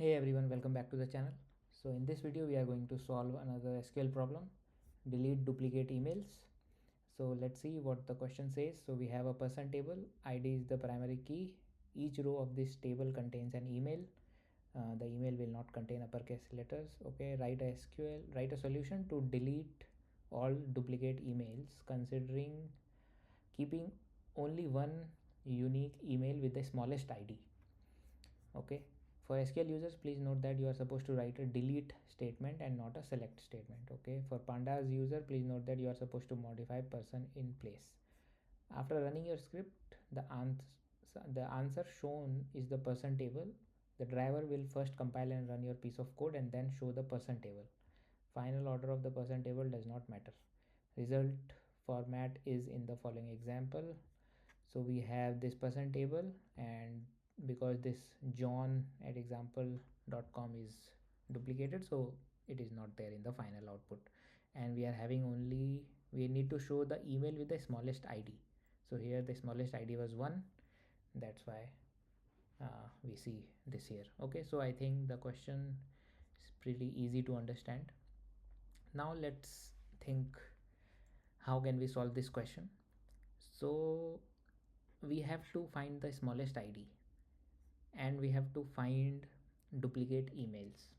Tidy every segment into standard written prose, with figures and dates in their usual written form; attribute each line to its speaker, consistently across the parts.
Speaker 1: Hey everyone, welcome back to the channel. So in this video we are going to solve another SQL problem, delete duplicate emails. So let's see what the question says. So we have a person table, ID is the primary key. Each row of this table contains an email. The email will not contain uppercase letters. Okay, write a solution to delete all duplicate emails, considering keeping only one unique email with the smallest ID. Okay, for SQL users, please note that you are supposed to write a delete statement and not a select statement. Okay, for pandas user, please note that you are supposed to modify person in place. After running your script, the answer shown is the person table. The driver will first compile and run your piece of code and then show the person table. Final order of the person table does not matter. Result format is in the following example. So we have this person table, and because this john at example.com is duplicated, so it is not there in the final output, and we are having only, we need to show the email with the smallest ID. So here the smallest ID was 1, that's why we see this here. Okay, so I think the question is pretty easy to understand. Now let's think, how can we solve this question? So we have to find the smallest ID and we have to find duplicate emails.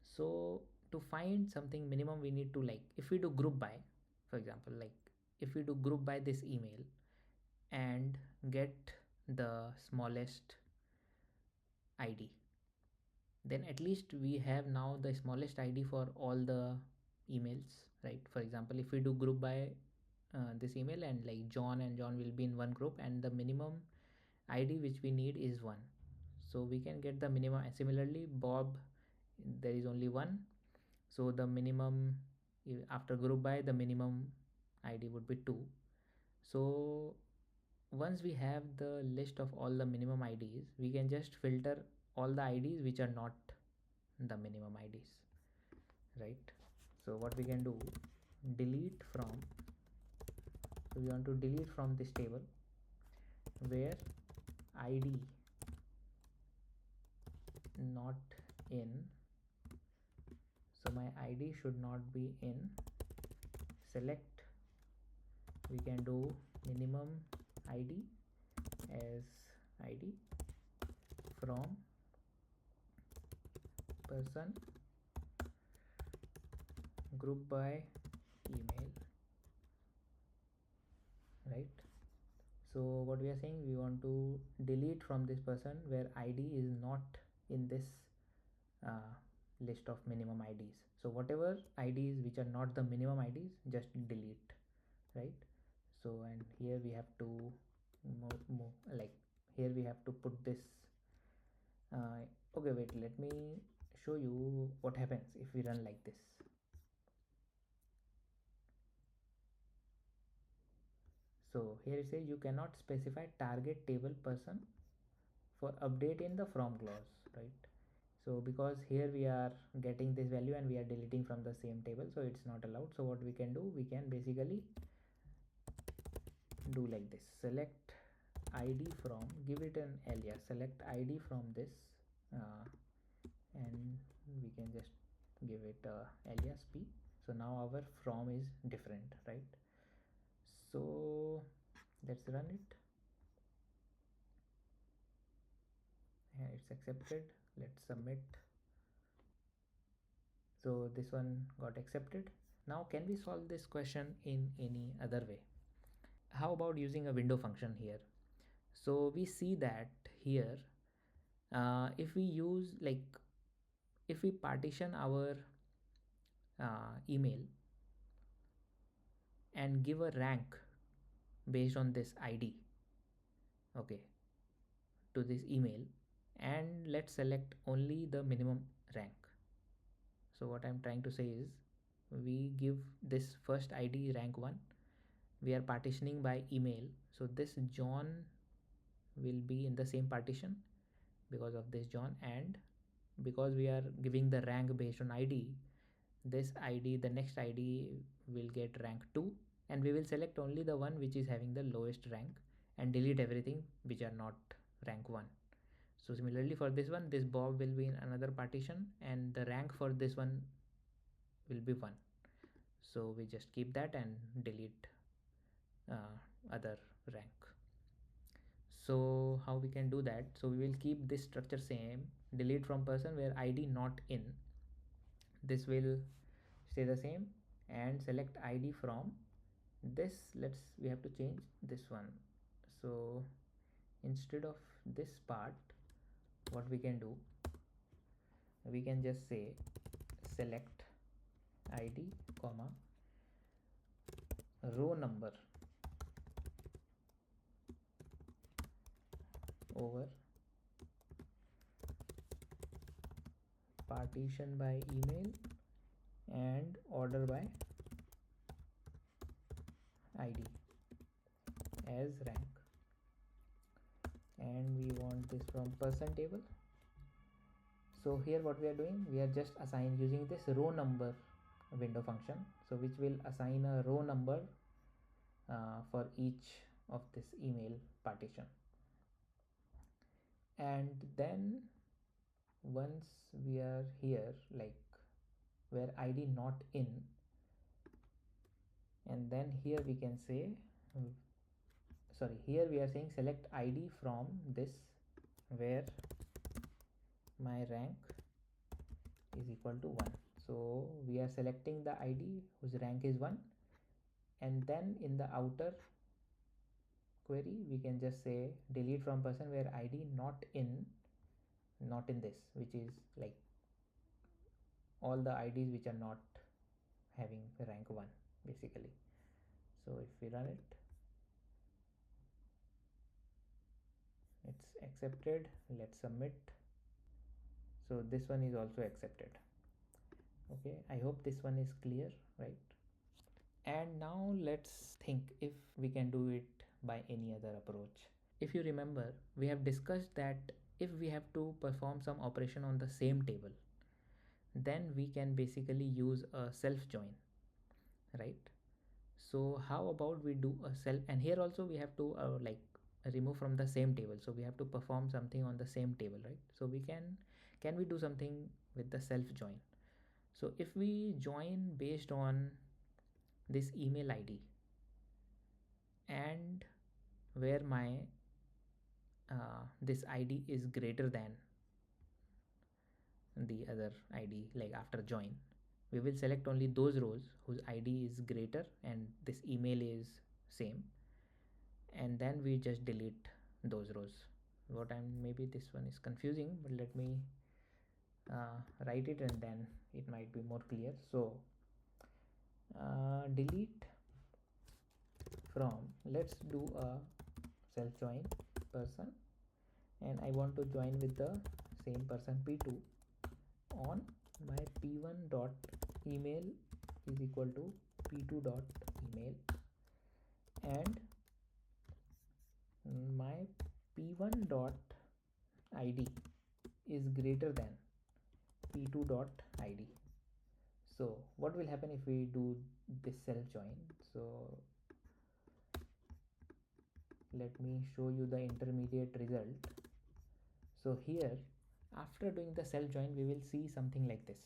Speaker 1: So to find something minimum, we need to, like, if we do group by, for example, like if we do group by this email and get the smallest ID, then at least we have now the smallest ID for all the emails, right? For example, if we do group by this email, and like John and John will be in one group, and the minimum ID which we need is 1, so we can get the minimum. And similarly Bob, there is only 1, so the minimum, after group by, the minimum ID would be 2. So once we have the list of all the minimum IDs, we can just filter all the IDs which are not the minimum IDs, right? So what we can do, delete from, so we want to delete from this table where ID not in, so my ID should not be in. Select, we can do minimum ID as ID from person group by email, right? So what we are saying, we want to delete from this person where ID is not in this list of minimum IDs. So whatever IDs which are not the minimum IDs, just delete, right? So and here we have to like here we have to put this okay, wait, let me show you what happens if we run like this. So here it says you cannot specify target table person for update in the from clause, right? So because here we are getting this value and we are deleting from the same table, so it's not allowed. So what we can do, we can basically do like this: select ID from, give it an alias, select ID from this and we can just give it alias p. So now our from is different, right? So let's run it, and it's accepted. Let's submit. So this one got accepted. Now can we solve this question in any other way? How about using a window function here? So we see that here if we use, like, if we partition our email and give a rank based on this ID, okay, to this email, and let's select only the minimum rank. So what I'm trying to say is, we give this first ID rank 1, we are partitioning by email, so this John will be in the same partition because of this John, and because we are giving the rank based on ID, this ID, the next ID will get rank 2, and we will select only the one which is having the lowest rank and delete everything which are not rank 1. So similarly for this one, this Bob will be in another partition and the rank for this one will be 1. So we just keep that and delete other rank. So how we can do that? So we will keep this structure same, delete from person where id not in, this will stay the same, and select id from this. We have to change this one. So instead of this part, what we can do, we can just say select id comma row number over partition by email and order by id as rank, and we want this from person table. So here what we are doing, we are just assign using this row number window function, so which will assign a row number for each of this email partition. And then once we are here, like where id not in, and then here we can say, sorry, here we are saying select id from this where my rank is equal to 1. So we are selecting the id whose rank is 1, and then in the outer query we can just say delete from person where id not in, not in this, which is like all the ids which are not having rank 1 basically. So if we run it, it's accepted. Let's submit. So this one is also accepted. Okay, I hope this one is clear, right? And now let's think if we can do it by any other approach. If you remember, we have discussed that if we have to perform some operation on the same table, then we can basically use a self join, right? So how about we do a self, and here also we have to like remove from the same table, so we have to perform something on the same table, right? So we can we do something with the self join? So if we join based on this email id and where my this id is greater than the other id, like after join, we will select only those rows whose id is greater and this email is same, and then we just delete those rows. What I'm, maybe this one is confusing, but let me write it and then it might be more clear. So delete from, let's do a self join person, and I want to join with the same person p2 on my p1 dot email is equal to p2 dot email, and my p1 dot id is greater than p2 dot id. So what will happen if we do this self join? So let me show you the intermediate result. So here after doing the self join we will see something like this.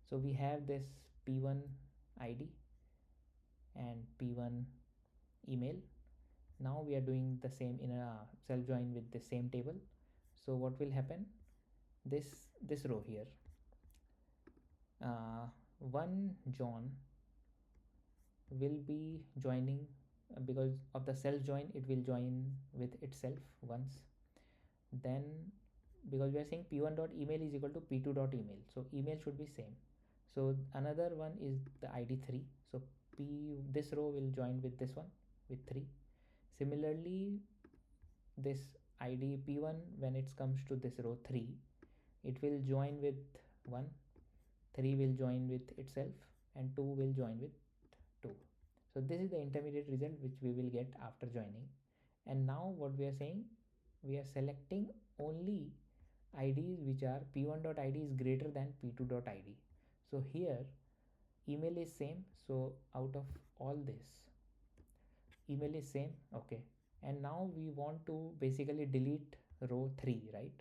Speaker 1: So we have this p1 id and p1 email. Now we are doing the same in a self join with the same table. So what will happen, this row here, one John will be joining, because of the self join it will join with itself once. Then because we are saying p1 dot email is equal to p2 dot email, so email should be same. So another one is the id 3, so this row will join with this one with 3. Similarly this id p1, when it comes to this row 3, it will join with 1, 3 will join with itself, and 2 will join with 2. So this is the intermediate result which we will get after joining. And now what we are saying, we are selecting only ids which are p1 dot id is greater than p2 dot id. So here email is same, so out of all this email is same. Okay, and now we want to basically delete row 3, right?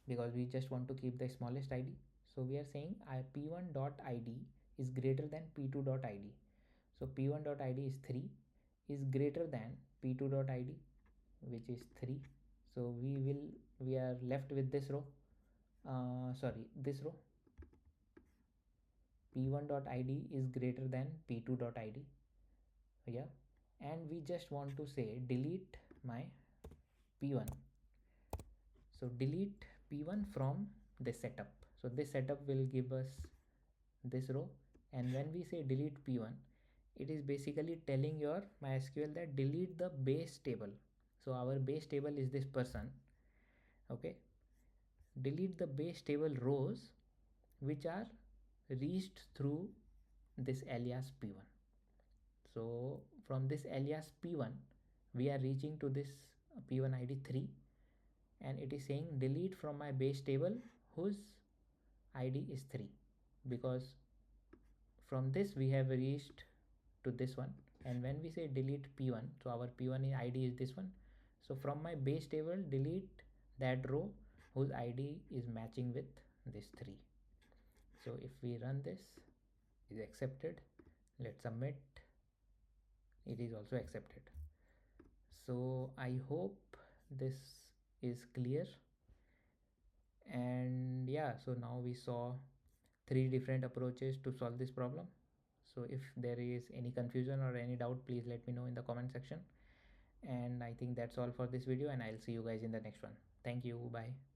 Speaker 1: Because we just want to keep the smallest id. So we are saying p1 dot id is greater than p2 dot id. So p1 dot id is 3, is greater than p2 dot id, which is 3. So we are left with this row, this row, p1 dot id is greater than p2 dot id. Yeah, and we just want to say delete my p1. So delete p1 from this setup. So this setup will give us this row, and when we say delete p1, it is basically telling your MySQL that delete the base table. So our base table is this person. Okay, delete the base table rows which are reached through this alias p1. So from this alias p1 we are reaching to this p1 id 3, and it is saying delete from my base table whose id is 3, because from this we have reached to this one. And when we say delete p1, so our p1 id is this one. So from my base table delete that row whose id is matching with this 3. So if we run this, it is accepted. Let's submit. It is also accepted. So I hope this is clear. And yeah, so now we saw 3 different approaches to solve this problem. So if there is any confusion or any doubt, please let me know in the comment section. And I think that's all for this video, and I'll see you guys in the next one. Thank you. Bye.